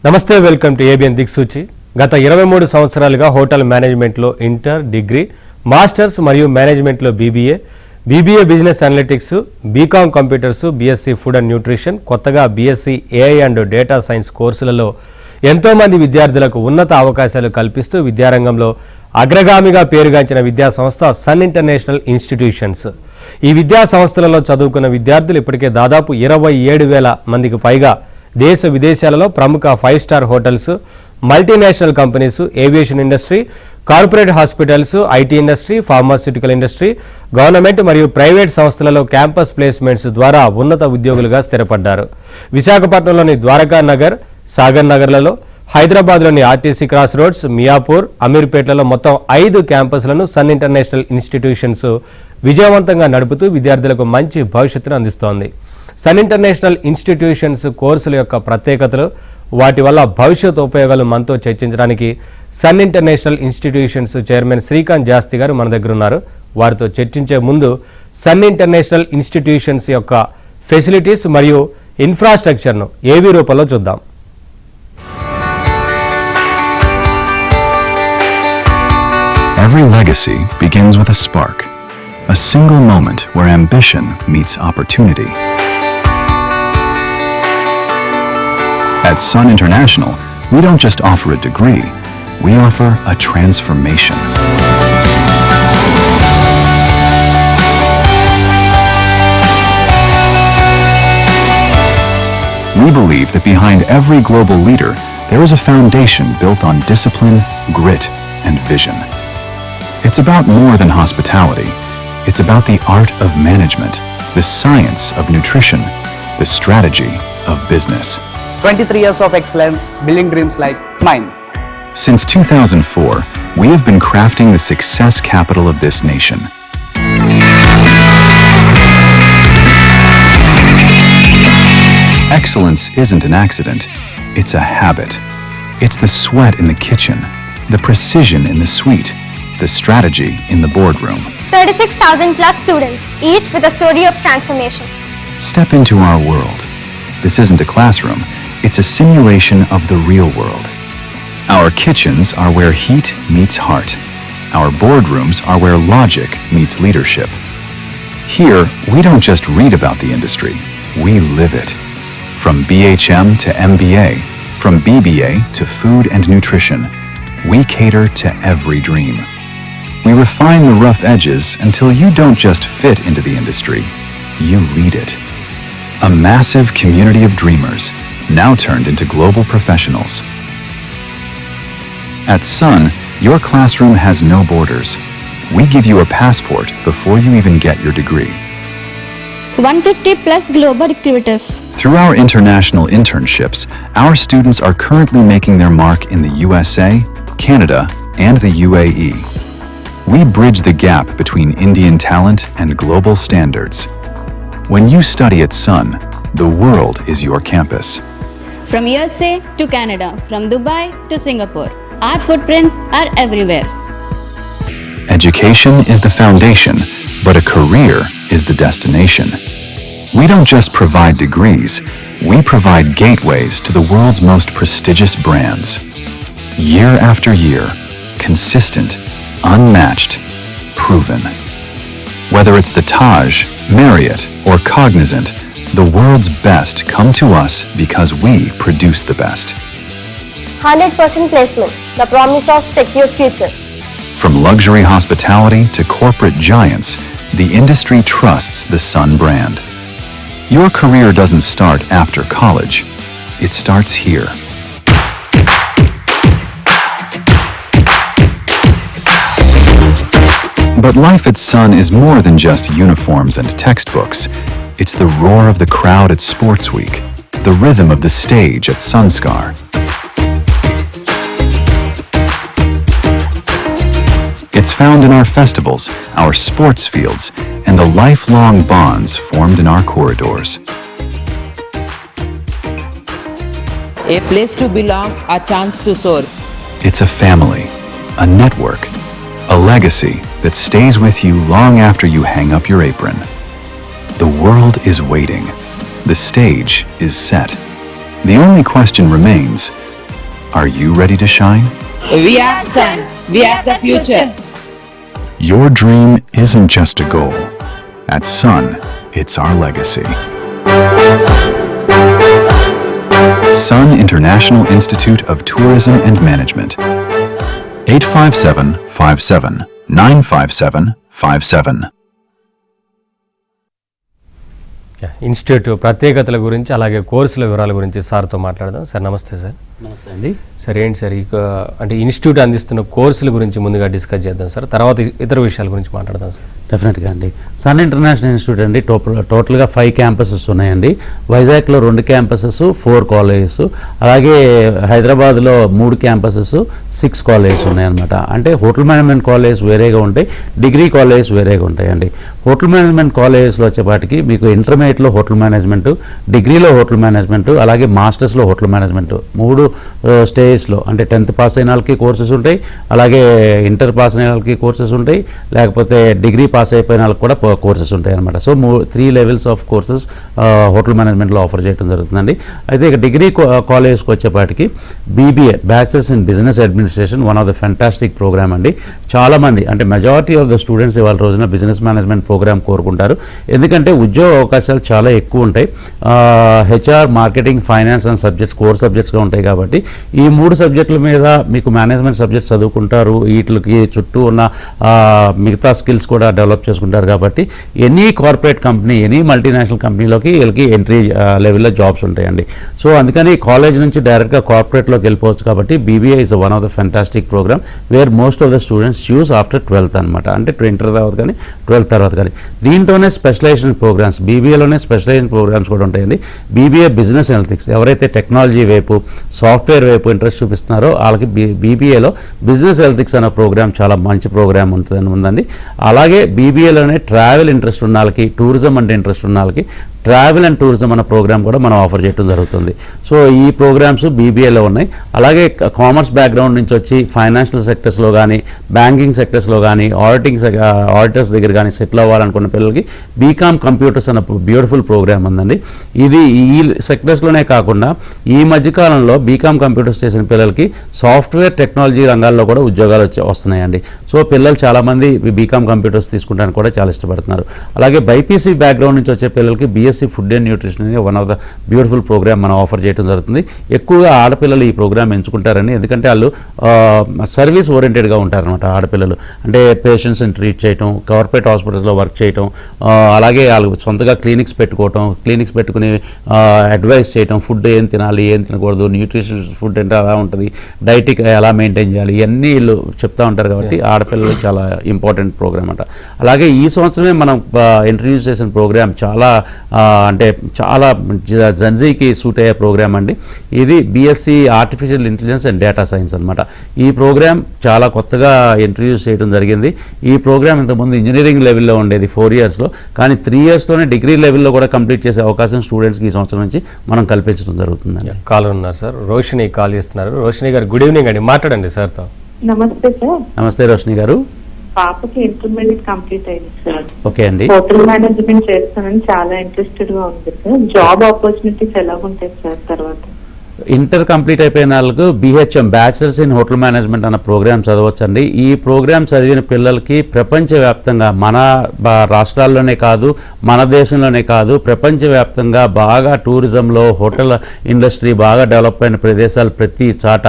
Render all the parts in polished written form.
నమస్తే, welcome to ABN దిక్సూచి. గత 23 సంవత్సరాలుగా హోటల్ మేనేజ్మెంట్లో ఇంటర్, డిగ్రీ, మాస్టర్స్ మరియు మేనేజ్మెంట్లో BBA business analytics, BCom computers, BSc food and nutrition, కొత్తగా BSc AI and data science కోర్సులలో ఎంతోమంది విద్యార్థులకు ఉన్నత అవకాశాలు కల్పిస్తూ విద్యారంగంలో అగ్రగామిగా పేరుగాంచిన విద్యా సంస్థ సన్ ఇంటర్నేషనల్ ఇన్స్టిట్యూషన్స్. ఈ విద్యా సంస్థలలో చదువుకున్న విద్యార్థులు ఇప్పటికే దాదాపు 27,000 మందికి పైగా దేశ విదేశాలలో ప్రముఖ 5 star hotels, multinational companies, aviation industry, corporate hospitals, IT industry, pharmaceutical industry, government మరియు ప్రైవేట్ సంస్థలలో క్యాంపస్ ప్లేస్మెంట్స్ ద్వారా ఉన్నత ఉద్యోగులుగా స్థిరపడ్డారు. విశాఖపట్నంలోని ద్వారకా నగర్, సాగర్ నగర్లలో, హైదరాబాద్లోని ఆర్టీసీ క్రాస్ రోడ్స్, మియాపూర్, అమీర్పేట్లలో మొత్తం 5 క్యాంపస్లను సన్ ఇంటర్నేషనల్ ఇన్స్టిట్యూషన్స్ విజయవంతంగా నడుపుతూ విద్యార్థులకు మంచి భవిష్యత్తును అందిస్తోంది. సన్ ఇంటర్నేషనల్ ఇన్స్టిట్యూషన్స్ కోర్సుల యొక్క ప్రత్యేకతలు, వాటి వల్ల భవిష్యత్ ఉపయోగాలు మనతో చర్చించడానికి Sun International Institutions chairman Srikanth Jasti garu మన దగ్గర ఉన్నారు. వారితో చర్చించే ముందు సన్ ఇంటర్నేషనల్ ఇన్స్టిట్యూషన్స్ యొక్క ఫెసిలిటీస్ మరియు ఇన్ఫ్రాస్ట్రక్చర్ను ఏవి రూపంలో చూద్దాం. Every legacy begins with a spark, a single moment where ambition meets opportunity. At Sun International, we don't just offer a degree, we offer a transformation. We believe that behind every global leader, there is a foundation built on discipline, grit, and vision. It's about more than hospitality. It's about the art of management, the science of nutrition, the strategy of business. 23 years of excellence, building dreams like mine. Since 2004, we have been crafting the success capital of this nation. Excellence isn't an accident, it's a habit. It's the sweat in the kitchen, the precision in the suite, the strategy in the boardroom. 36,000 plus students, each with a story of transformation. Step into our world. This isn't a classroom, it's a simulation of the real world. Our kitchens are where heat meets heart. Our boardrooms are where logic meets leadership. Here, we don't just read about the industry, we live it. From BHM to MBA, from BBA to food and nutrition, we cater to every dream. We refine the rough edges until you don't just fit into the industry, you lead it. A massive community of dreamers, now turned into global professionals. At Sun, your classroom has no borders. We give you a passport before you even get your degree. 150 plus global recruiters. Through our international internships, our students are currently making their mark in the USA, Canada, and the UAE. We bridge the gap between Indian talent and global standards. When you study at Sun, the world is your campus. From USA to Canada, from Dubai to Singapore, our footprints are everywhere. Education is the foundation, but a career is the destination. We don't just provide degrees, we provide gateways to the world's most prestigious brands. Year after year, consistent, unmatched, proven. Whether it's the Taj, Marriott, or Cognizant, the world's best come to us because we produce the best. 100% placement, the promise of secure future. From luxury hospitality to corporate giants, the industry trusts the Sun brand. Your career doesn't start after college, it starts here. But life at Sun is more than just uniforms and textbooks. It's the roar of the crowd at Sports Week, the rhythm of the stage at Sunskar. It's found in our festivals, our sports fields, and the lifelong bonds formed in our corridors. A place to belong, a chance to soar. It's a family, a network, a legacy that stays with you long after you hang up your apron. The world is waiting. The stage is set. The only question remains, Are you ready to shine? We are Sun. We are the future. Your dream isn't just a goal. At Sun, it's our legacy. Sun International Institute of Tourism and Management. 85757 95757. Institute ప్రత్యేకతల గురించి అలాగే కోర్సుల వివరాల గురించి సార్తో మాట్లాడదాం. Sir నమస్తే sir. నమస్తే అండి. సార్ ఏంటి సార్ అంటే ఇన్స్టిట్యూట్ అందిస్తున్న కోర్సుల గురించి ముందుగా డిస్కస్ చేద్దాం సార్, తర్వాత ఇతర విషయాల గురించి మాట్లాడదాం సార్. డెఫినెట్గా అండి. సన్ ఇంటర్నేషనల్ ఇన్స్టిట్యూట్ అండి టోటల్గా 5 క్యాంపసెస్ ఉన్నాయండి. వైజాగ్లో 2 క్యాంపసెస్, 4 కాలేజెస్, అలాగే హైదరాబాద్లో 3 క్యాంపసెస్, 6 కాలేజెస్ ఉన్నాయన్నమాట. అంటే హోటల్ మేనేజ్మెంట్ కాలేజెస్ వేరేగా ఉంటాయి, డిగ్రీ కాలేజెస్ వేరేగా ఉంటాయండి. హోటల్ మేనేజ్మెంట్ కాలేజెస్లో వచ్చేపాటికి మీకు ఇంటర్మీడియట్లో హోటల్ మేనేజ్మెంట్, డిగ్రీలో హోటల్ మేనేజ్మెంట్, అలాగే మాస్టర్స్లో హోటల్ మేనేజ్మెంట్ 3 స్టేజ్లో, అంటే 10th పాస్ అయిన వాళ్ళకి కోర్సెస్ ఉంటాయి, అలాగే ఇంటర్ పాస్ అయిన వాళ్ళకి కోర్సెస్ ఉంటాయి, లేకపోతే డిగ్రీ పాస్ అయిపోయిన వాళ్ళకి కూడా కోర్సెస్ ఉంటాయి అనమాట. So 3 levels of courses hotel మేనేజ్మెంట్లో ఆఫర్ చేయడం జరుగుతుందండి. అయితే ఇక డిగ్రీ కాలేజ్కి వచ్చేపాటికి BBA bachelors in business administration one of the fantastic programme అండి. చాలామంది అంటే మెజారిటీ ఆఫ్ ద స్టూడెంట్స్ ఇవాళ రోజున బిజినెస్ మేనేజ్మెంట్ ప్రోగ్రామ్ కోరుకుంటారు. ఎందుకంటే ఉద్యోగ అవకాశాలు చాలా ఎక్కువ ఉంటాయి. HR, marketing, finance and subjects core సబ్జెక్ట్స్గా ఉంటాయి కాబట్టి ఈ 3 సబ్జెక్టుల మీద మీకు మేనేజ్మెంట్ సబ్జెక్ట్స్ చదువుకుంటారు. వీటికి చుట్టూ ఉన్న మిగతా స్కిల్స్ కూడా డెవలప్ చేసుకుంటారు కాబట్టి any corporate company, any multinational కంపెనీలోకి వీళ్ళకి ఎంట్రీ లెవెల్లో జాబ్స్ ఉంటాయండి. సో అందుకని కాలేజ్ నుంచి డైరెక్ట్గా కార్పొరేట్లోకి వెళ్ళిపోవచ్చు కాబట్టి BBA is one of the fantastic programme where most of the students choose after 12th అనమాట. అంటే ఇంటర్ తర్వాత కానీ 12th తర్వాత కానీ. దీంట్లోనే స్పెషలైజేషన్ ప్రోగ్రామ్స్, BBAలోనే స్పెషలైజేషన్ ప్రోగ్రామ్స్ కూడా ఉంటాయండి. BBA బిజినెస్ అనలిటిక్స్, ఎవరైతే టెక్నాలజీ వైపు, సాఫ్ట్వేర్ వైపు ఇంట్రెస్ట్ చూపిస్తున్నారో వాళ్ళకి BBAలో బిజినెస్ అనలిటిక్స్ అనే ప్రోగ్రామ్ చాలా మంచి ప్రోగ్రామ్ ఉందండి. అలాగే BBAలోనే ట్రావెల్ ఇంట్రెస్ట్ ఉన్న వాళ్ళకి, టూరిజం అంటే ఇంట్రెస్ట్ ఉన్న వాళ్ళకి ట్రావెల్ అండ్ టూరిజం అన్న ప్రోగ్రామ్ కూడా మనం ఆఫర్ చేయడం జరుగుతుంది. సో ఈ ప్రోగ్రామ్స్ BBAలో ఉన్నాయి. అలాగే కామర్స్ బ్యాక్గ్రౌండ్ నుంచి వచ్చి ఫైనాన్షియల్ సెక్టర్స్లో కానీ, బ్యాంకింగ్ సెక్టర్స్లో కానీ, ఆడిటర్స్ దగ్గర కానీ సెటిల్ అవ్వాలనుకున్న పిల్లలకి బీకామ్ కంప్యూటర్స్ అన్న బ్యూటిఫుల్ ప్రోగ్రామ్ ఉందండి. ఇది ఈ సెక్టర్స్లోనే కాకుండా ఈ మధ్యకాలంలో బీకామ్ కంప్యూటర్స్ చేసిన పిల్లలకి సాఫ్ట్వేర్ టెక్నాలజీ రంగాల్లో కూడా ఉద్యోగాలు వస్తున్నాయండి. సో పిల్లలు చాలామంది బీకామ్ కంప్యూటర్స్ తీసుకుంటానికి కూడా చాలా ఇష్టపడుతున్నారు. అలాగే బైపీసీ బ్యాక్గ్రౌండ్ నుంచి వచ్చే పిల్లలకి BSc ఫుడ్ అండ్ న్యూట్రిషన్ అనే one of the beautiful program మనం ఆఫర్ చేయడం జరుగుతుంది. ఎక్కువగా ఆడపిల్లలు ఈ ప్రోగ్రామ్ ఎంచుకుంటారని, ఎందుకంటే వాళ్ళు సర్వీస్ ఓరియంటెడ్గా ఉంటారనమాట. ఆడపిల్లలు అంటే పేషెంట్స్ని ట్రీట్ చేయటం, కార్పొరేట్ హాస్పిటల్స్లో వర్క్ చేయటం, అలాగే వాళ్ళు సొంతగా క్లినిక్స్ పెట్టుకుని అడ్వైస్ చేయటం, ఫుడ్ ఏం తినాలి, ఏం తినకూడదు, న్యూట్రిషన్ ఫుడ్ అంటే ఎలా ఉంటుంది, డైటిక్ ఎలా మెయింటైన్ చేయాలి, ఇవన్నీ వీళ్ళు చెప్తూ ఉంటారు కాబట్టి ఆడపిల్లలు చాలా ఇంపార్టెంట్ ప్రోగ్రామ్ అంట. అలాగే ఈ సంవత్సరమే మనం ఇంట్రడ్యూస్ చేసిన ప్రోగ్రామ్ చాలా అంటే చాలా జెన్జీకి సూట్ అయ్యే ప్రోగ్రామ్ అండి. ఇది BSc artificial intelligence and data science అనమాట. ఈ ప్రోగ్రామ్ చాలా కొత్తగా ఇంట్రడ్యూస్ చేయడం జరిగింది. ఈ ప్రోగ్రామ్ ఇంతకుముందు ఇంజనీరింగ్ లెవెల్లో ఉండేది 4 yearsలో, కానీ 3 yearsలోనే డిగ్రీ లెవెల్లో కూడా కంప్లీట్ చేసే అవకాశం స్టూడెంట్స్కి ఈ సంవత్సరం నుంచి మనం కల్పించడం జరుగుతుందండి. కాల్ ఉన్నారు సార్, రోషిని కాల్ చేస్తున్నారు. రోషిని గారు గుడ్ ఈవినింగ్ అండి, మాట్లాడండి సార్తో. నమస్తే సార్. నమస్తే రోషిని గారు. పాపకి ఇంటర్మీడియట్ కంప్లీట్ అయింది సార్. ఓకే అండి. హోటల్ మేనేజ్మెంట్ చేస్తానని చాలా ఇంట్రెస్టెడ్ గా ఉంది సార్. జాబ్ ఆపర్చునిటీస్ ఎలా ఉంటాయి సార్ తర్వాత? ఇంటర్ కంప్లీట్ అయిపోయిన వాళ్ళకు BHM bachelors in hotel management అన్న ప్రోగ్రామ్ చదవచ్చండి. ఈ ప్రోగ్రామ్ చదివిన పిల్లలకి ప్రపంచవ్యాప్తంగా మన రాష్ట్రాల్లోనే కాదు, మన దేశంలోనే కాదు, ప్రపంచవ్యాప్తంగా బాగా టూరిజంలో హోటల్ ఇండస్ట్రీ బాగా డెవలప్ అయిన ప్రదేశాలు ప్రతి చాట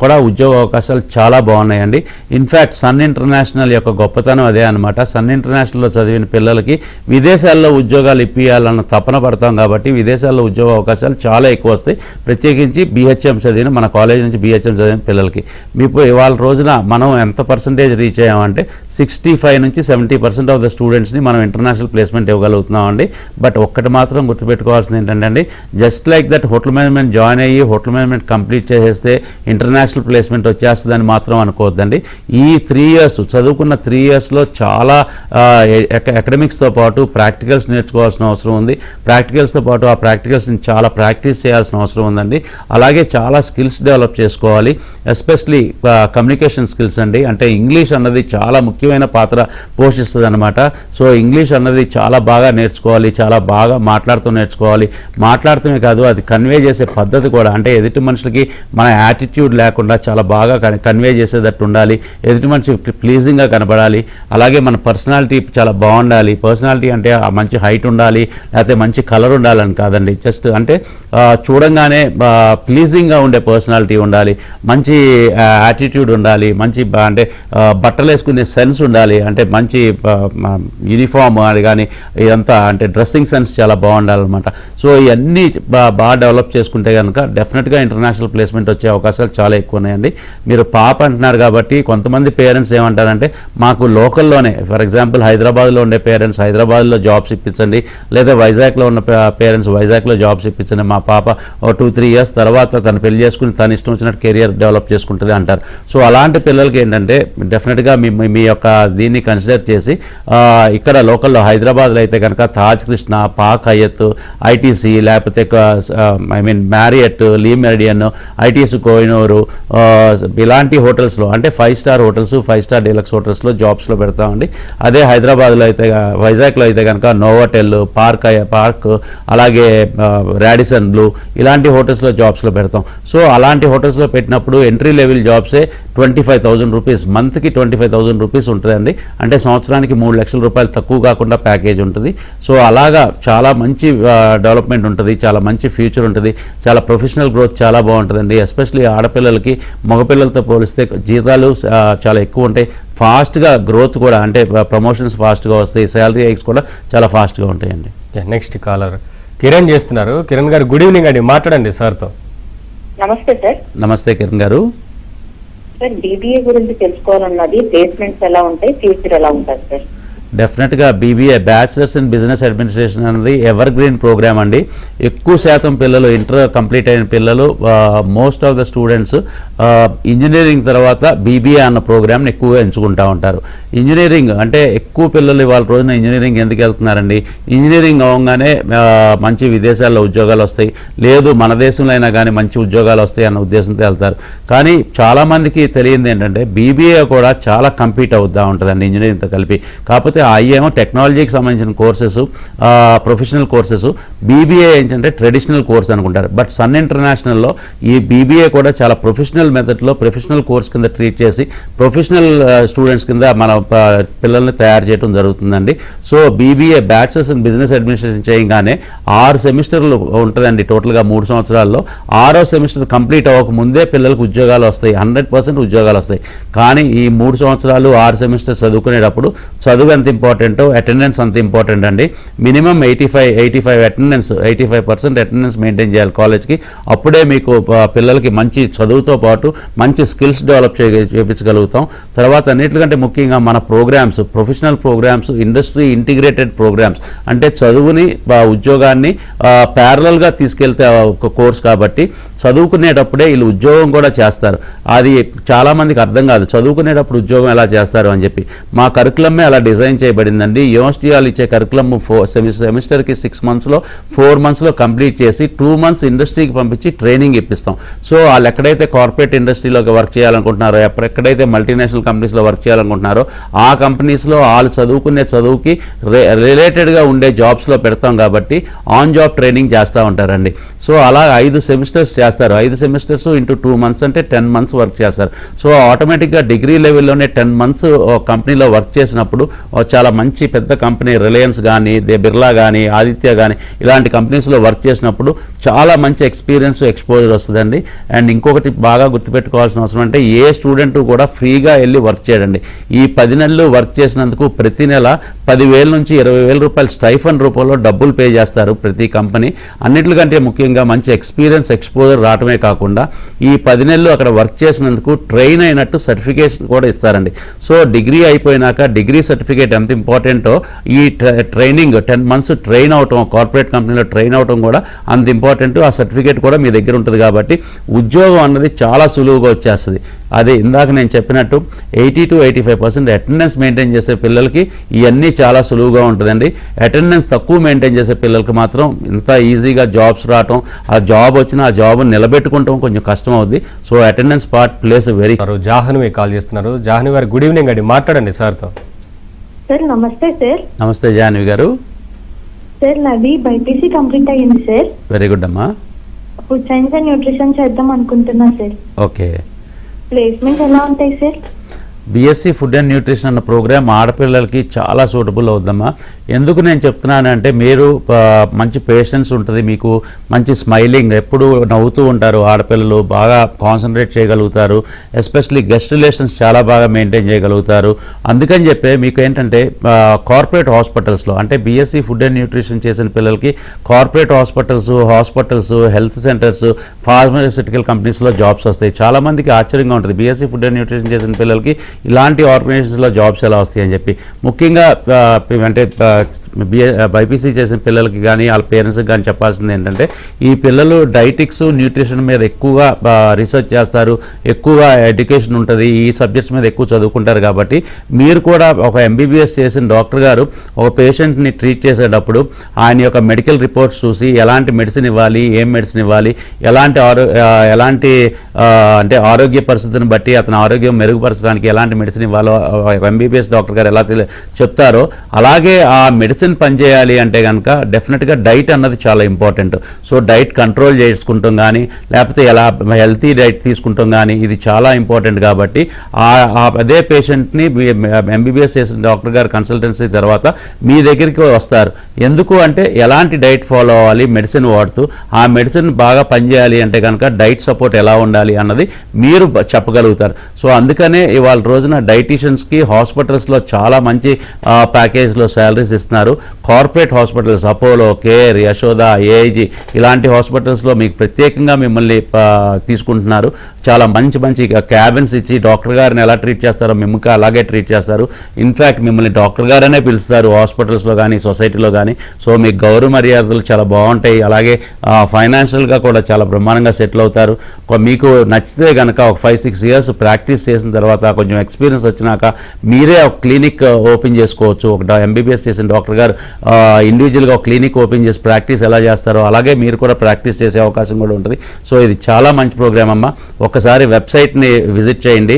కూడా ఉద్యోగ అవకాశాలు చాలా బాగున్నాయండి. ఇన్ఫ్యాక్ట్ సన్ ఇంటర్నేషనల్ యొక్క గొప్పతనం అదే అనమాట. సన్ ఇంటర్నేషనల్లో చదివిన పిల్లలకి విదేశాల్లో ఉద్యోగాలు ఇప్పియాలన్న తపన పడతాం కాబట్టి విదేశాల్లో ఉద్యోగ అవకాశాలు చాలా ఎక్కువ వస్తాయి. ప్రత్యేకించి BHM చదివిన మన కాలేజ్ నుంచి BHM చదివిన పిల్లలకి. మీకు ఇవాళ రోజున మనం ఎంత పర్సంటేజ్ రీచ్ అయ్యామంటే 65 నుంచి 70% ఆఫ్ ద స్టూడెంట్స్ని మనం ఇంటర్నేషనల్ ప్లేస్మెంట్ ఇవ్వగలుగుతున్నామండి. బట్ ఒక్కటి మాత్రం గుర్తుపెట్టుకోవాల్సింది ఏంటంటే just like that hotel management join అయ్యి హోటల్ మేనేజ్మెంట్ కంప్లీట్ చేసేస్తే ఇంటర్నేషనల్ ప్లేస్మెంట్ వచ్చేస్తుందని మాత్రం అనుకోవద్దండి. ఈ 3 years చదువుకున్న 3 yearsలో చాలా అకాడమిక్స్తో పాటు ప్రాక్టికల్స్ నేర్చుకోవాల్సిన అవసరం ఉంది. ప్రాక్టికల్స్తో పాటు ఆ ప్రాక్టికల్స్ని చాలా ప్రాక్టీస్ చేయాల్సిన అవసరం ఉందండి. అలాగే చాలా స్కిల్స్ డెవలప్ చేసుకోవాలి. ఎస్పెషలీ కమ్యూనికేషన్ స్కిల్స్ అండి. అంటే ఇంగ్లీష్ అన్నది చాలా ముఖ్యమైన పాత్ర పోషిస్తుంది అనమాట. సో ఇంగ్లీష్ అన్నది చాలా బాగా నేర్చుకోవాలి, చాలా బాగా మాట్లాడుతూ నేర్చుకోవాలి. మాట్లాడుతూనే కాదు, అది కన్వే చేసే పద్ధతి కూడా, అంటే ఎదుటి మనుషులకి మన యాటిట్యూడ్ లేకుండా చాలా బాగా కన్వే చేసేటట్టు ఉండాలి, ఎదుటి మనిషి ప్లీజింగ్గా కనబడాలి. అలాగే మన పర్సనాలిటీ చాలా బాగుండాలి. పర్సనాలిటీ అంటే మంచి హైట్ ఉండాలి, లేకపోతే మంచి కలర్ ఉండాలని కాదండి. జస్ట్ అంటే చూడంగానే ప్లీజింగ్గా ఉండే పర్సనాలిటీ ఉండాలి, మంచి యాటిట్యూడ్ ఉండాలి, మంచి అంటే బట్టలు వేసుకునే సెన్స్ ఉండాలి, అంటే మంచి యూనిఫామ్ అది కానీ ఇదంతా అంటే డ్రెస్సింగ్ సెన్స్ చాలా బాగుండాలన్నమాట. సో ఇవన్నీ బాగా డెవలప్ చేసుకుంటే కనుక డెఫినెట్గా ఇంటర్నేషనల్ ప్లేస్మెంట్ వచ్చే అవకాశాలు చాలా ఎక్కువ ఉన్నాయండి. మీరు పాప అంటున్నారు కాబట్టి కొంతమంది పేరెంట్స్ ఏమంటారంటే మాకు లోకల్లోనే, ఫర్ ఎగ్జాంపుల్ హైదరాబాద్లో ఉండే పేరెంట్స్ హైదరాబాద్లో జాబ్స్ ఇప్పించండి, లేదా వైజాగ్లో ఉన్న పేరెంట్స్ వైజాగ్లో జాబ్స్ ఇప్పించండి, మా పాప 2-3 ఇయర్స్ తర్వాత తను పెళ్లి చేసుకుని తను ఇష్టం వచ్చినట్టు కెరియర్ డెవలప్ చేసుకుంటుంది అంటారు. సో అలాంటి పిల్లలకి ఏంటంటే డెఫినెట్గా మీ యొక్క దీన్ని కన్సిడర్ చేసి ఇక్కడ లోకల్లో హైదరాబాద్లో అయితే కనుక తాజ్ కృష్ణ, పాక్ హయత్, ఐటీసీ, లేకపోతే మ్యారియట్, లీ మెరిడియన్, ఐటీసీ కోహినూరు, ఇలాంటి హోటల్స్లో అంటే 5 స్టార్ హోటల్స్, 5 స్టార్ డీలక్స్ హోటల్స్లో జాబ్స్లో పెడతామండి. అదే హైదరాబాద్లో అయితే వైజాగ్లో అయితే కనుక నోవోటెల్, పార్క్, అలాగే రాడిసన్ బ్లూ ఇలాంటి హోటల్స్లో జాబ్స్లో పెడతాం. సో అలాంటి హోటల్స్లో పెట్టినప్పుడు ఎంట్రీ లెవెల్ జాబ్సే 25,000 రూపీస్, మంత్కి 25,000 రూపీస్ ఉంటుందండి. అంటే సంవత్సరానికి 3 లక్షల రూపాయలు తక్కువ కాకుండా ప్యాకేజ్ ఉంటుంది. సో అలాగా చాలా మంచి డెవలప్మెంట్ ఉంటుంది, చాలా మంచి ఫ్యూచర్ ఉంటుంది, చాలా ప్రొఫెషనల్ గ్రోత్ చాలా బాగుంటుందండి. ఎస్పెషలీ ఆడపిల్లలకి మగపిల్లలతో పోలిస్తే జీతాలు చాలా ఎక్కువ ఉంటాయి, ఫాస్ట్గా గ్రోత్ కూడా, అంటే ప్రమోషన్స్ ఫాస్ట్గా వస్తాయి, శాలరీ హైక్స్ కూడా చాలా ఫాస్ట్గా ఉంటాయండి. నెక్స్ట్ కాలర్ కిరణ్ చేస్తున్నారు. కిరణ్ గారు గుడ్ ఈవినింగ్ అండి, మాట్లాడండి సార్తో. నమస్తే సార్. నమస్తే కిరణ్ గారు. సార్ BBA గురించి తెలుసుకోవాలన్నది, ప్లేస్మెంట్స్ ఎలా ఉంటాయి, ఫ్యూచర్ ఎలా ఉంటుంది సార్? డెఫినెట్గా BBA bachelors in business administration అనేది ఎవర్ గ్రీన్ ప్రోగ్రామ్ అండి. ఎక్కువ శాతం పిల్లలు ఇంటర్ కంప్లీట్ అయిన పిల్లలు, most of the students engineering తర్వాత BBA అన్న ప్రోగ్రామ్ని ఎక్కువగా ఎంచుకుంటూ ఉంటారు. ఇంజనీరింగ్ అంటే ఎక్కువ పిల్లలు ఇవాళ రోజున ఇంజనీరింగ్ ఎందుకు వెళ్తున్నారండి, ఇంజనీరింగ్ అవ్వగానే మంచి విదేశాల్లో ఉద్యోగాలు వస్తాయి, లేదు మన దేశంలో అయినా కానీ మంచి ఉద్యోగాలు వస్తాయి అన్న ఉద్దేశంతో వెళ్తారు. కానీ చాలామందికి తెలియంది ఏంటంటే BBA కూడా చాలా కంపీట్ అవుతూ ఉంటుందండి ఇంజనీరింగ్తో కలిపి. కాకపోతే ఏమో టెక్నాలజీకి సంబంధించిన కోర్సెస్, ప్రొఫెషనల్ కోర్సెస్, BBA ఏంటంటే ట్రెడిషనల్ కోర్స్ అనుకుంటారు. బట్ సన్ ఇంటర్నేషనల్లో ఈ BBA కూడా చాలా ప్రొఫెషనల్ మెథడ్లో ప్రొఫెషనల్ కోర్స్ కింద ట్రీట్ చేసి ప్రొఫెషనల్ స్టూడెంట్స్ కింద మన పిల్లల్ని తయారు చేయడం జరుగుతుందండి. So BBA bachelors in business administration చేయగానే 6 సెమిస్టర్లు ఉంటుందండి టోటల్గా 3 సంవత్సరాల్లో. 6వ సెమిస్టర్ కంప్లీట్ అవ్వక ముందే పిల్లలకు ఉద్యోగాలు వస్తాయి, 100% ఉద్యోగాలు వస్తాయి. కానీ ఈ 3 సంవత్సరాలు 6 సెమిస్టర్స్ చదువుకునేటప్పుడు చదువు ఎంత ఇంపార్టెంటో అటెండెన్స్ అంత ఇంపార్టెంట్ అండి. మినిమం 85 అటెండెన్స్, 85% అటెండెన్స్ మెయింటైన్ చేయాలి కాలేజ్కి. అప్పుడే మీకు పిల్లలకి మంచి చదువుతో పాటు మంచి స్కిల్స్ డెవలప్ చేయించగలుగుతాం. తర్వాత అన్నిటికంటే ముఖ్యంగా మన programs, professional programs, industry integrated programs, అంటే చదువుని ఉద్యోగాన్ని ప్యారలల్గా తీసుకెళ్తే ఒక కోర్స్ కాబట్టి చదువుకునేటప్పుడే వీళ్ళు ఉద్యోగం కూడా చేస్తారు. అది చాలామందికి అర్థం కాదు, చదువుకునేటప్పుడు ఉద్యోగం ఎలా చేస్తారు అని చెప్పి. మా కరికులమే అలా డిజైన్ చేయబడిందండి. యూనివర్సిటీ వాళ్ళు ఇచ్చే కరికులం సెమిస్టర్కి 6 మంత్స్లో 4 మంత్స్లో కంప్లీట్ చేసి 2 మంత్స్ ఇండస్ట్రీకి పంపించి ట్రైనింగ్ ఇప్పిస్తాం. సో వాళ్ళు ఎక్కడైతే కార్పొరేట్ ఇండస్ట్రీలోకి వర్క్ చేయాలనుకుంటున్నారో, ఎక్కడైతే మల్టీనేషనల్ కంపెనీస్లో వర్క్ చేయాలనుకుంటున్నారో ఆ కంపెనీస్లో వాళ్ళు చదువుకునే చదువుకి రిలేటెడ్గా ఉండే జాబ్స్లో పెడతాం కాబట్టి ఆన్ జాబ్ ట్రైనింగ్ చేస్తూ ఉంటారండి. సో అలా 5 సెమిస్టర్స్ చేస్తారు. 5 సెమిస్టర్స్ ఇంటూ 2 మంత్స్ అంటే 10 మంత్స్ వర్క్ చేస్తారు. సో ఆటోమేటిక్గా డిగ్రీ లెవెల్లోనే 10 మంత్స్ కంపెనీలో వర్క్ చేసినప్పుడు చాలా మంచి పెద్ద కంపెనీ రిలయన్స్ కానీ, బిర్లా కానీ, ఆదిత్య కానీ ఇలాంటి కంపెనీస్లో వర్క్ చేసినప్పుడు చాలా మంచి ఎక్స్పీరియన్స్, ఎక్స్పోజర్ వస్తుందండి. అండ్ ఇంకొకటి బాగా గుర్తుపెట్టుకోవాల్సిన అవసరం అంటే ఏ స్టూడెంట్ కూడా ఫ్రీగా వెళ్ళి వర్క్ చేయడండి. ఈ 10 నెలలు వర్క్ చేసినందుకు ప్రతి నెల 10,000 నుంచి 20,000 రూపాయలు స్టైఫండ్ రూపంలో డబ్బులు పే చేస్తారు ప్రతి కంపెనీ. అన్నిటికంటే ముఖ్యంగా మంచి ఎక్స్పీరియన్స్, ఎక్స్పోజర్ రావటమే కాకుండా ఈ 10 నెలలు అక్కడ వర్క్ చేసినందుకు ట్రైన్ అయినట్టు సర్టిఫికేషన్ కూడా ఇస్తారండి. సో డిగ్రీ అయిపోయినాక డిగ్రీ సర్టిఫికేట్ ఎంత ఇంపార్టెంటో ఈ ట్రైనింగ్ 10 మంత్స్ ట్రైన్ అవటం, కార్పొరేట్ కంపెనీలో ట్రైన్ అవటం కూడా అంత ఇంపార్టెంట్. ఆ సర్టిఫికేట్ కూడా మీ దగ్గర ఉంటుంది కాబట్టి ఉద్యోగం అన్నది చాలా సులువుగా వచ్చేస్తుంది. అదే ఇందాక నేను చెప్పినట్టు 80 to 85% అటెండెన్స్ మెయింటైన్ చేసే పిల్లలకి ఇవన్నీ చాలా సులువుగా ఉంటుందండి. అటెండెన్స్ తక్కువ మెయింటైన్ చేసే పిల్లలకి మాత్రం ఇంత ఈజీగా జాబ్స్ రావటం, ఆ జాబ్ వచ్చినా ఆ జాబ్ని నిలబెట్టుకుంటాం కొంచెం కష్టం కష్టం అవుద్ది. So attendance part place very. Jahnavi call చేస్తున్నారు. జాహ్నవి గారు గుడ్ ఈవినింగ్ అండి, మాట్లాడండి సార్తో. సార్ నమస్తే సార్. నమస్తే జాహ్నవి గారు. సార్ నాది బైపీసీ కంప్లీట్ అయ్యింది సార్. వెరీ గుడ్ అమ్మా. ఫుడ్ సైన్స్ అండ్ న్యూట్రిషన్ చేద్దాం అనుకుంటున్నా సార్. ఓకే. ప్లేస్మెంట్స్ ఎలా ఉంటాయి sir? BSc food and nutrition అన్న ప్రోగ్రామ్ ఆడపిల్లలకి చాలా సూటబుల్ అవుద్దమ్మా. ఎందుకు నేను చెప్తున్నానంటే మీరు మంచి పేషెన్స్ ఉంటుంది, మీకు మంచి స్మైలింగ్, ఎప్పుడు నవ్వుతూ ఉంటారు ఆడపిల్లలు, బాగా కాన్సన్ట్రేట్ చేయగలుగుతారు, ఎస్పెషలీ గెస్ట్ రిలేషన్స్ చాలా బాగా మెయింటైన్ చేయగలుగుతారు. అందుకని చెప్పే మీకు ఏంటంటే కార్పొరేట్ హాస్పిటల్స్లో అంటే బీఎస్సీ ఫుడ్ అండ్ న్యూట్రిషన్ చేసిన పిల్లలకి corporate hospitals, health centres, pharmaceutical కంపెనీస్లో జాబ్స్ వస్తాయి. చాలామందికి ఆశ్చర్యంగా ఉంటుంది బీఎస్సీ ఫుడ్ అండ్ న్యూట్రిషన్ చేసిన పిల్లలకి ఇలాంటి ఆర్గనైజేషన్స్లో జాబ్స్ ఎలా వస్తాయి అని చెప్పి. ముఖ్యంగా అంటే బైపీసీ చేసిన పిల్లలకి కానీ వాళ్ళ పేరెంట్స్కి కానీ చెప్పాల్సింది ఏంటంటే ఈ పిల్లలు డైటిక్స్ న్యూట్రిషన్ మీద ఎక్కువగా రీసెర్చ్ చేస్తారు, ఎక్కువగా ఎడ్యుకేషన్ ఉంటుంది, ఈ సబ్జెక్ట్స్ మీద ఎక్కువ చదువుకుంటారు. కాబట్టి మీరు కూడా ఒక ఎంబీబీఎస్ చేసిన డాక్టర్ గారు ఒక పేషెంట్ని ట్రీట్ చేసేటప్పుడు ఆయన యొక్క మెడికల్ రిపోర్ట్స్ చూసి ఎలాంటి మెడిసిన్ ఇవ్వాలి, ఏం మెడిసిన్ ఇవ్వాలి, ఎలాంటి అంటే ఆరోగ్య పరిస్థితిని బట్టి అతని ఆరోగ్యం మెరుగుపరచడానికి ఎలాంటి మెడిసిన్ ఇవ్వాలో ఎంబీబీఎస్ డాక్టర్ గారు ఎలా చెప్తారో అలాగే ఆ మెడిసిన్ పనిచేయాలి అంటే కనుక డెఫినెట్గా డైట్ అన్నది చాలా ఇంపార్టెంట్. సో డైట్ కంట్రోల్ చేసుకుంటాం కానీ లేకపోతే ఎలా హెల్తీ డైట్ తీసుకుంటాం కానీ ఇది చాలా ఇంపార్టెంట్. కాబట్టి అదే పేషెంట్ని ఎంబీబీఎస్ చేసిన డాక్టర్ గారు కన్సల్టెన్సీ తర్వాత మీ దగ్గరికి వస్తారు. ఎందుకు అంటే ఎలాంటి డైట్ ఫాలో అవ్వాలి, మెడిసిన్ వాడుతూ ఆ మెడిసిన్ బాగా పనిచేయాలి అంటే కనుక డైట్ సపోర్ట్ ఎలా ఉండాలి అన్నది మీరు చెప్పగలుగుతారు. సో అందుకనే ఇవాళ రోజున డైటీషియన్స్కి హాస్పిటల్స్లో చాలా మంచి ప్యాకేజ్లో శాలరీస్ ఇస్తున్నారు. Corporate hospitals Apollo, care, Yashoda, AIG ఇలాంటి హాస్పిటల్స్లో మీకు ప్రత్యేకంగా మిమ్మల్ని తీసుకుంటున్నారు. చాలా మంచి క్యాబిన్స్ ఇచ్చి డాక్టర్ గారిని ఎలా ట్రీట్ చేస్తారో మిమ్మల్ని అలాగే ట్రీట్ చేస్తారు. ఇన్ఫ్యాక్ట్ మిమ్మల్ని డాక్టర్ గారనే పిలుస్తారు హాస్పిటల్స్లో కానీ సొసైటీలో కానీ. సో మీకు గౌరవ మర్యాదలు చాలా బాగుంటాయి. అలాగే ఫైనాన్షియల్గా కూడా చాలా బ్రహ్మాండంగా సెటిల్ అవుతారు. మీకు నచ్చితే కనుక ఒక 5-6 ఇయర్స్ ప్రాక్టీస్ చేసిన తర్వాత కొంచెం ఎక్స్పీరియన్స్ వచ్చినాక మీరే ఒక క్లినిక్ ఓపెన్ చేసుకోవచ్చు. ఒక ఎంబీబీఎస్ చేసిన డాక్టర్ గారు ఇండివిజువల్గా ఒక క్లినిక్ ఓపెన్ చేసి ప్రాక్టీస్ ఎలా చేస్తారో అలాగే మీరు కూడా ప్రాక్టీస్ చేసే అవకాశం కూడా ఉంటుంది. సో ఇది చాలా మంచి ప్రోగ్రామ్ అమ్మ. ఒక్కసారి వెబ్సైట్ని విజిట్ చేయండి,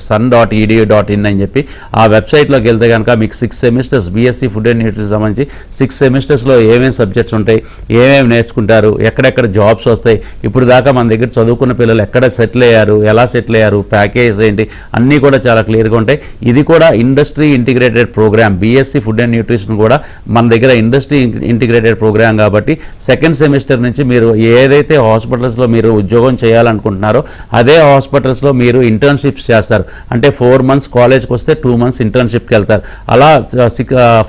sun.edu.in అని చెప్పి. ఆ వెబ్సైట్లోకి వెళ్తే కనుక మీకు 6 semesters BSc food and nutrition సంబంధించి 6 సెమిస్టర్స్లో ఏమేమి సబ్జెక్ట్స్ ఉంటాయి, ఏమేమి నేర్చుకుంటారు, ఎక్కడెక్కడ జాబ్స్ వస్తాయి, ఇప్పుడు దాకా మన దగ్గర చదువుకున్న పిల్లలు ఎక్కడ సెటిల్ అయ్యారు, ఎలా సెటిల్ అయ్యారు, ప్యాకేజ్ ఏంటి, అన్నీ కూడా చాలా క్లియర్గా ఉంటాయి. ఇది కూడా industry integrated program. BSc food and nutrition కూడా మన దగ్గర ఇండస్ట్రీ ఇంటిగ్రేటెడ్ ప్రోగ్రామ్ కాబట్టి సెకండ్ సెమిస్టర్ నుంచి మీరు ఏదైతే హాస్పిటల్స్లో మీరు ఉద్యోగం చేయాలనుకుంటున్నారో అదే హాస్పిటల్స్లో మీరు ఇంటర్న్షిప్స్ చేస్తారు. అంటే 4 months కాలేజ్కి వస్తే 2 months ఇంటర్న్షిప్కి వెళ్తారు. అలా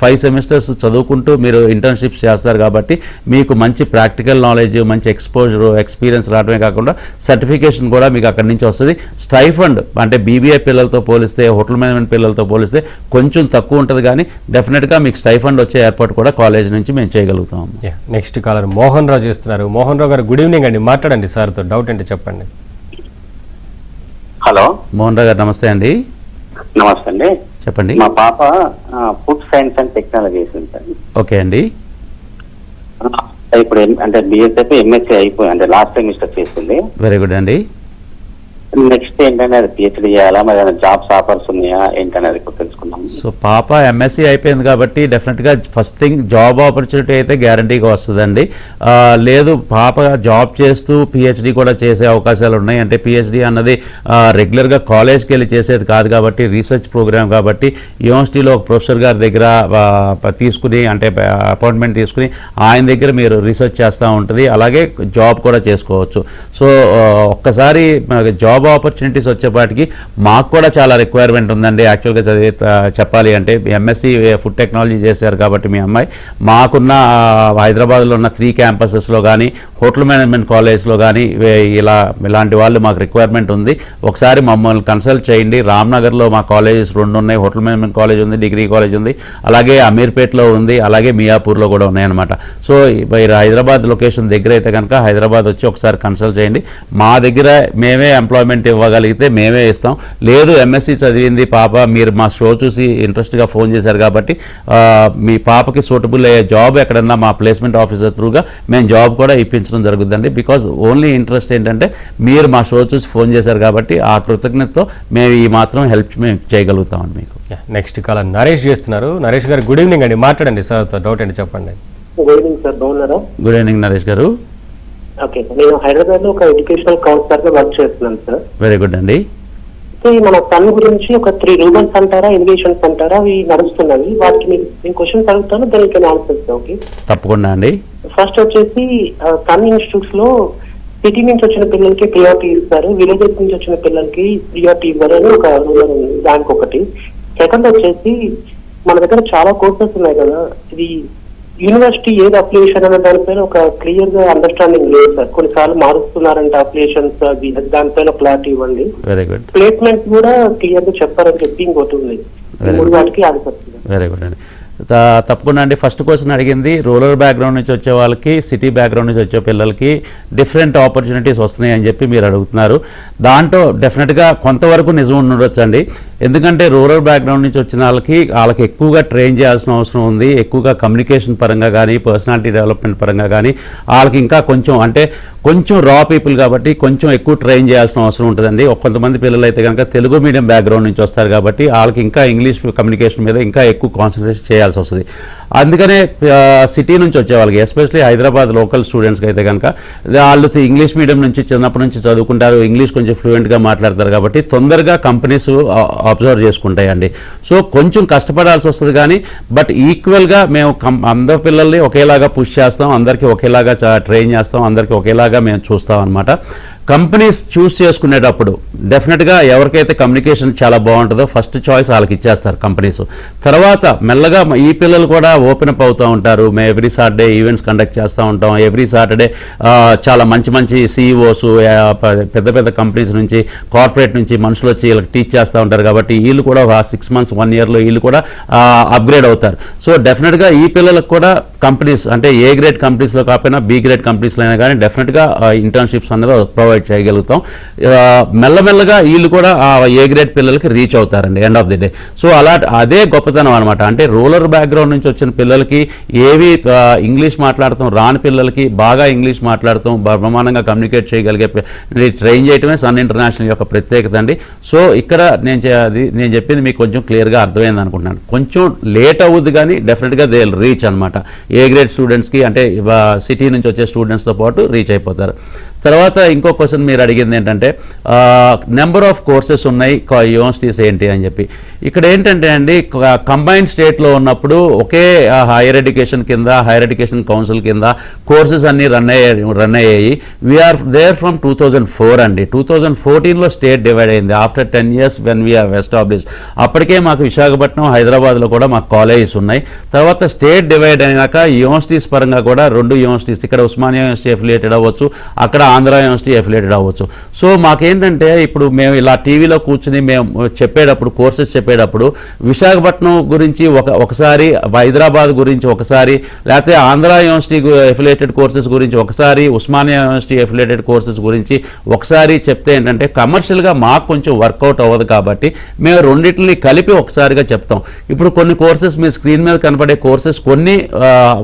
5 సెమిస్టర్స్ చదువుకుంటూ మీరు ఇంటర్న్షిప్స్ చేస్తారు. కాబట్టి మీకు మంచి ప్రాక్టికల్ నాలెడ్జ్, మంచి ఎక్స్పోజర్, ఎక్స్పీరియన్స్ రావడమే కాకుండా సర్టిఫికేషన్ కూడా మీకు అక్కడి నుంచి వస్తుంది. స్టైఫండ్ అంటే బీబీఏ పిల్లలతో పోలిస్తే, హోటల్ మేనేజ్మెంట్ పిల్లలతో పోలిస్తే కొంచెం తక్కువ ఉంటుంది, కానీ డెఫినెట్గా మీకు స్టైఫండ్ వచ్చే ఏర్పాటు కూడా కాలేజ్ నుంచి మేము చేయగలుగుతాం. నెక్స్ట్ కాలర్ మోహన్ రావు చేస్తున్నారు. మోహన్ రావు గారు గుడ్ ఈవినింగ్ అండి, మాట్లాడండి సార్తో. డౌట్ అంటే చెప్పండి. హలో మోహన్ రావు గారు నమస్తే అండి. నమస్తే అండి, చెప్పండి. మా పాప ఫుడ్ సైన్స్ అండ్ టెక్నాలజీ చేసింది. ఓకే అండి. ఇప్పుడు అంటే బిఎస్ఎఫ్ ఎంఎస్సీ అయిపోయి అంటే లాస్ట్ సెమిస్టర్ చేసింది. వెరీ గుడ్ అండి. నెక్స్ట్ ఏంటంటే అది పిహెచ్డీ చేయాలా, మరి ఏదైనా జాబ్స్ ఆఫర్స్ ఉన్నాయా ఏంటనేది ఇప్పుడు తెలుసుకుందాం. సో పాప ఎంఎస్సీ అయిపోయింది కాబట్టి డెఫినెట్గా ఫస్ట్ థింగ్ జాబ్ ఆపర్చునిటీ అయితే గ్యారంటీగా వస్తుందండి. లేదు పాప జాబ్ చేస్తూ పిహెచ్డీ కూడా చేసే అవకాశాలు ఉన్నాయి. అంటే పిహెచ్డీ అన్నది రెగ్యులర్గా కాలేజ్కి వెళ్ళి చేసేది కాదు కాబట్టి రీసెర్చ్ ప్రోగ్రామ్ కాబట్టి యూనివర్సిటీలో ఒక ప్రొఫెసర్ గారి దగ్గర తీసుకుని అంటే అపాయింట్మెంట్ తీసుకుని ఆయన దగ్గర మీరు రీసెర్చ్ చేస్తూ ఉంటుంది. అలాగే జాబ్ కూడా చేసుకోవచ్చు. సో ఒక్కసారి జాబ్ ఆపర్చునిటీస్ వచ్చేపాటికి మాకు కూడా చాలా రిక్వైర్మెంట్ ఉందండి. యాక్చువల్గా చెప్పాలి అంటే ఎంఎస్సీ ఫుడ్ టెక్నాలజీ చేశారు కాబట్టి మీ అమ్మాయి, మాకున్న హైదరాబాద్లో ఉన్న 3 క్యాంపసెస్లో కానీ హోటల్ మేనేజ్మెంట్ కాలేజ్లో కానీ ఇలాంటి వాళ్ళు మాకు రిక్వైర్మెంట్ ఉంది. ఒకసారి మమ్మల్ని కన్సల్ట్ చేయండి. రామ్నగర్లో మా కాలేజెస్ 2 ఉన్నాయి. హోటల్ మేనేజ్మెంట్ కాలేజ్ ఉంది, డిగ్రీ కాలేజ్ ఉంది, అలాగే అమీర్పేట్లో ఉంది, అలాగే మియాపూర్లో కూడా ఉన్నాయన్నమాట. సో హైదరాబాద్ లొకేషన్ దగ్గర అయితే కనుక హైదరాబాద్ వచ్చి ఒకసారి కన్సల్ట్ చేయండి. మా దగ్గర మేమే ఎంప్లాయ్మెంట్ ప్లేస్మెంట్ ఇవ్వగలిగితే మేమే ఇస్తాం. లేదు ఎంఎస్సి చదివింది పాప, మీరు మా షో చూసి ఇంట్రెస్ట్గా ఫోన్ చేశారు కాబట్టి మీ పాపకి సూటబుల్ అయ్యే జాబ్ ఎక్కడన్నా మా ప్లేస్మెంట్ ఆఫీసర్ త్రూగా మేము జాబ్ కూడా ఇప్పించడం జరుగుతుందండి. బికాజ్ ఓన్లీ ఇంట్రెస్ట్ ఏంటంటే మీరు మా షో చూసి ఫోన్ చేశారు కాబట్టి ఆ కృతజ్ఞతతో మేము ఈ మాత్రం హెల్ప్ మేము చేయగలుగుతామండి మీకు. నెక్స్ట్ కాల్ నరేష్ చేస్తున్నారు. నరేష్ గారు గుడ్ ఈవినింగ్ అండి, మాట్లాడండి సార్తో డౌట్ ఏంటి చెప్పండి. గుడ్ ఈవినింగ్ సార్, బాగున్నారా? గుడ్ ఈవినింగ్ నరేష్ గారు. ఓకే, నేను హైదరాబాద్ లో ఒక ఎడ్యుకేషనల్ కౌన్సిలర్ గా వర్క్ చేస్తున్నాను సార్. వెరీ గుడ్ అండి. మన సన్ గురించి ఒక 3 రూమన్స్ అంటారా, ఇన్వేషన్స్ అంటారా, అవి నడుస్తున్నవి. వాటికి నేను క్వశ్చన్స్ అడుగుతాను, దానికి ఆన్సర్స్. ఓకే, తప్పకుండా అండి. ఫస్ట్ వచ్చేసి సన్ ఇన్స్టిట్యూట్స్ లో సిటీ నుంచి వచ్చిన పిల్లలకి ప్రియారిటీ ఇస్తారు, విలేజెస్ నుంచి వచ్చిన పిల్లలకి ప్రియారిటీ ఇవ్వరు అని ఒక రూలర్ ఉంది, దానికి ఒకటి. సెకండ్ వచ్చేసి మన దగ్గర చాలా కోర్సెస్ ఉన్నాయి కదా, ఇది యూనివర్సిటీ ఏది అప్లికేషన్ అనే దానిపైన ఒక క్లియర్ గా అండర్స్టాండింగ్ లేదు సార్. కొన్నిసార్లు మారుస్తున్నారంటే అప్లికేషన్స్, దానిపైన క్లారిటీ ఇవ్వండి. Very good. ప్లేస్మెంట్ కూడా క్లియర్ గా చెప్పారని చెప్పి ఇంకోటి ఉంది. వాటికి ఆన్సర్. వెరీ గుడ్ అండి. తప్పకుండా అండి. ఫస్ట్ క్వశ్చన్ అడిగింది రూరల్ బ్యాక్గ్రౌండ్ నుంచి వచ్చే వాళ్ళకి, సిటీ బ్యాక్గ్రౌండ్ నుంచి వచ్చే పిల్లలకి డిఫరెంట్ ఆపర్చునిటీస్ వస్తున్నాయి అని చెప్పి మీరు అడుగుతున్నారు. దాంట్లో డెఫినెట్గా కొంతవరకు నిజం ఉండొచ్చు అండి. ఎందుకంటే రూరల్ బ్యాక్గ్రౌండ్ నుంచి వచ్చిన వాళ్ళకి ఎక్కువగా ట్రైన్ చేయాల్సిన అవసరం ఉంది. ఎక్కువగా కమ్యూనికేషన్ పరంగా కానీ, పర్సనాలిటీ డెవలప్మెంట్ పరంగా కానీ వాళ్ళకి ఇంకా కొంచెం రా పీపుల్ కాబట్టి కొంచెం ఎక్కువ ట్రైన్ చేయాల్సిన అవసరం ఉంటుందండి. కొంతమంది పిల్లలు అయితే కనుక తెలుగు మీడియం బ్యాక్గ్రౌండ్ నుంచి వస్తారు కాబట్టి వాళ్ళకి ఇంకా ఇంగ్లీష్ కమ్యూనికేషన్ మీద ఇంకా ఎక్కువ కాన్సన్ట్రేషన్ చేయాల్సి వస్తుంది. అందుకనే సిటీ నుంచి వచ్చే వాళ్ళకి, ఎస్పెషలీ హైదరాబాద్ లోకల్ స్టూడెంట్స్కి అయితే కనుక వాళ్ళు ఇంగ్లీష్ మీడియం నుంచి చిన్నప్పటి నుంచి చదువుకుంటారు, ఇంగ్లీష్ కొంచెం ఫ్లూయెంట్గా మాట్లాడతారు కాబట్టి తొందరగా కంపెనీస్ అబ్జర్వ్ చేసుకుంటాయండి. సో కొంచెం కష్టపడాల్సి వస్తుంది కానీ బట్ ఈక్వల్గా మేము అందరి పిల్లల్ని ఒకేలాగా పుష్ చేస్తాం, అందరికీ ఒకేలాగా ట్రైన్ చేస్తాం, అందరికీ ఒకేలాగా మేము చూస్తాం అన్నమాట. కంపెనీస్ చూస్ చేసుకునేటప్పుడు డెఫినెట్గా ఎవరికైతే కమ్యూనికేషన్ చాలా బాగుంటుందో ఫస్ట్ చాయిస్ వాళ్ళకి ఇచ్చేస్తారు కంపెనీస్. తర్వాత మెల్లగా ఈ పిల్లలు కూడా ఓపెన్ అప్ అవుతూ ఉంటారు. మేము ఎవ్రీ సాటర్డే ఈవెంట్స్ కండక్ట్ చేస్తూ ఉంటాం. ఎవ్రీ సాటర్డే చాలా మంచి సీఈఓస్, పెద్ద కంపెనీస్ నుంచి, కార్పొరేట్ నుంచి మనుషులు వచ్చి వీళ్ళకి టీచ్ చేస్తూ ఉంటారు కాబట్టి వీళ్ళు కూడా ఒక 6 months 1 yearలో వీళ్ళు కూడా అప్గ్రేడ్ అవుతారు. సో డెఫినెట్గా ఈ పిల్లలకు కూడా కంపెనీస్ అంటే ఏ గ్రేడ్ కంపెనీస్లో కాకపోయినా బి గ్రేడ్ కంపెనీస్లో అయినా కానీ డెఫినెట్గా ఇంటర్న్షిప్స్ అనేది ప్రొవైడ్ చేయగలుగుతాం. మెల్లమెల్లగా వీళ్ళు కూడా ఏ గ్రేడ్ పిల్లలకి రీచ్ అవుతారండి end of the day. So అదే గొప్పతనం అనమాట. అంటే రూరల్ బ్యాక్గ్రౌండ్ నుంచి వచ్చిన పిల్లలకి ఏవి ఇంగ్లీష్ మాట్లాడతాం రాని పిల్లలకి బాగా ఇంగ్లీష్ మాట్లాడతాం, బ్రహ్మాండంగా కమ్యూనికేట్ చేయగలిగే ట్రైన్ చేయటమే సన్ ఇంటర్నేషనల్ యొక్క ప్రత్యేకత అండి. సో ఇక్కడ నేను చెప్పింది మీకు కొంచెం క్లియర్గా అర్థమైంది అనుకుంటున్నాను. కొంచెం లేట్ అవుద్ది కానీ డెఫినెట్గా దే విల్ రీచ్ అనమాట. ఏ గ్రేడ్ స్టూడెంట్స్కి అంటే సిటీ నుంచి వచ్చే స్టూడెంట్స్తో పాటు రీచ్ అయిపోతారు. తర్వాత ఇంకో క్వశ్చన్ మీరు అడిగింది ఏంటంటే నెంబర్ ఆఫ్ కోర్సెస్ ఉన్నాయి యూనివర్సిటీస్ ఏంటి అని చెప్పి. ఇక్కడ ఏంటంటే అండి కంబైన్డ్ స్టేట్లో ఉన్నప్పుడు ఒకే హైయర్ ఎడ్యుకేషన్ కింద, హైయర్ ఎడ్యుకేషన్ కౌన్సిల్ కింద కోర్సెస్ అన్నీ రన్ అయ్యాయి. వీఆర్ దేర్ ఫ్రమ్ 2004 అండి. 2014లో స్టేట్ డివైడ్ అయింది after 10 years when we have established. అప్పటికే మాకు విశాఖపట్నం, హైదరాబాద్లో కూడా మాకు కాలేజెస్ ఉన్నాయి. తర్వాత స్టేట్ డివైడ్ అయినాక యూనివర్సిటీస్ పరంగా కూడా 2 యూనివర్సిటీస్, ఇక్కడ ఉస్మానియా యూనివర్సిటీ అఫిలియేటెడ్ అవ్వచ్చు, అక్కడ ఆంధ్ర యూనివర్సిటీ అఫిలియేటెడ్ అవ్వచ్చు. సో మాకేంటంటే ఇప్పుడు మేము ఇలా టీవీలో కూర్చుని మేము చెప్పేటప్పుడు కోర్సెస్ చెప్పేటప్పుడు విశాఖపట్నం గురించి ఒకసారి, హైదరాబాద్ గురించి ఒకసారి, లేకపోతే ఆంధ్ర యూనివర్సిటీ అఫిలియేటెడ్ కోర్సెస్ గురించి ఒకసారి, ఉస్మానియా యూనివర్సిటీ అఫిలియేటెడ్ కోర్సెస్ గురించి ఒకసారి చెప్తే ఏంటంటే కమర్షియల్గా మాకు కొంచెం వర్కౌట్ అవ్వదు కాబట్టి మేము రెండింటిని కలిపి ఒకసారిగా చెప్తాం. ఇప్పుడు కొన్ని కోర్సెస్ మీ స్క్రీన్ మీద కనపడే కోర్సెస్ కొన్ని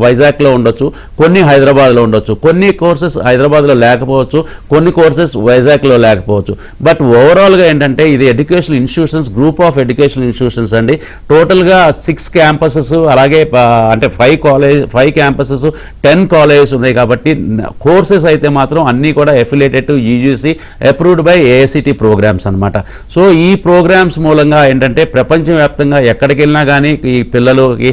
వైజాగ్లో ఉండొచ్చు, కొన్ని హైదరాబాద్లో ఉండొచ్చు, కొన్ని కోర్సెస్ హైదరాబాద్లో లేకపోవచ్చు, కొన్ని కోర్సెస్ వైజాగ్లో లేకపోవచ్చు. బట్ ఓవరాల్గా ఏంటంటే ఇది educational institutions, group of educational institutions అండి. టోటల్గా 6 క్యాంపసెస్, అలాగే అంటే 5 క్యాంపసెస్ 10 కాలేజెస్ ఉన్నాయి కాబట్టి కోర్సెస్ అయితే మాత్రం అన్నీ కూడా affiliated to UGC approved by AICTE programs అనమాట. సో ఈ ప్రోగ్రామ్స్ మూలంగా ఏంటంటే ప్రపంచవ్యాప్తంగా ఎక్కడికి వెళ్ళినా కానీ ఈ పిల్లలకి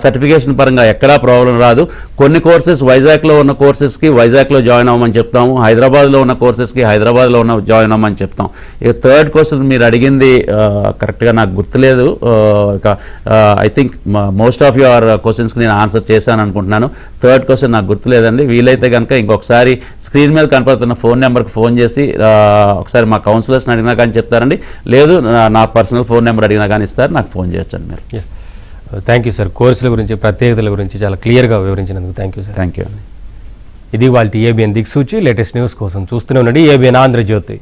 సర్టిఫికేషన్ పరంగా ఎక్కడా ప్రాబ్లం రాదు. కొన్ని కోర్సెస్ వైజాగ్లో ఉన్న కోర్సెస్కి వైజాగ్లో జాయిన్ అవ్వమని చెప్తాము, హైదరాబాద్లో ఉన్న కోర్సెస్కి హైదరాబాద్లో జాయిన్ అవ్వమని చెప్తాం. ఇక థర్డ్ క్వశ్చన్ మీరు అడిగింది కరెక్ట్గా నాకు గుర్తులేదు. I think most of your క్వశ్చన్స్కి నేను ఆన్సర్ చేశాను అనుకుంటున్నాను. థర్డ్ క్వశ్చన్ నాకు గుర్తులేదండి. వీలైతే కనుక ఇంకొకసారి స్క్రీన్ మీద కనపడుతున్న ఫోన్ నెంబర్కి ఫోన్ చేసి ఒకసారి మా కౌన్సిలర్స్ని అడిగినా కానీ చెప్తారండి, లేదు నా పర్సనల్ ఫోన్ నెంబర్ అడిగినా కానీ ఇస్తారు, నాకు ఫోన్ చేయొచ్చండి మీరు. Thank you sir. కోర్సుల గురించి, ప్రత్యేకతల గురించి చాలా క్లియర్గా వివరించినందుకు thank you sir. Thank you అండి. ఇది వాళ్ళ ఏబిఎన్ దిక్సూచి. లేటెస్ట్ న్యూస్ కోసం చూస్తూనే ఉండండి ఏబిఎన్ ఆంధ్రజ్యోతి.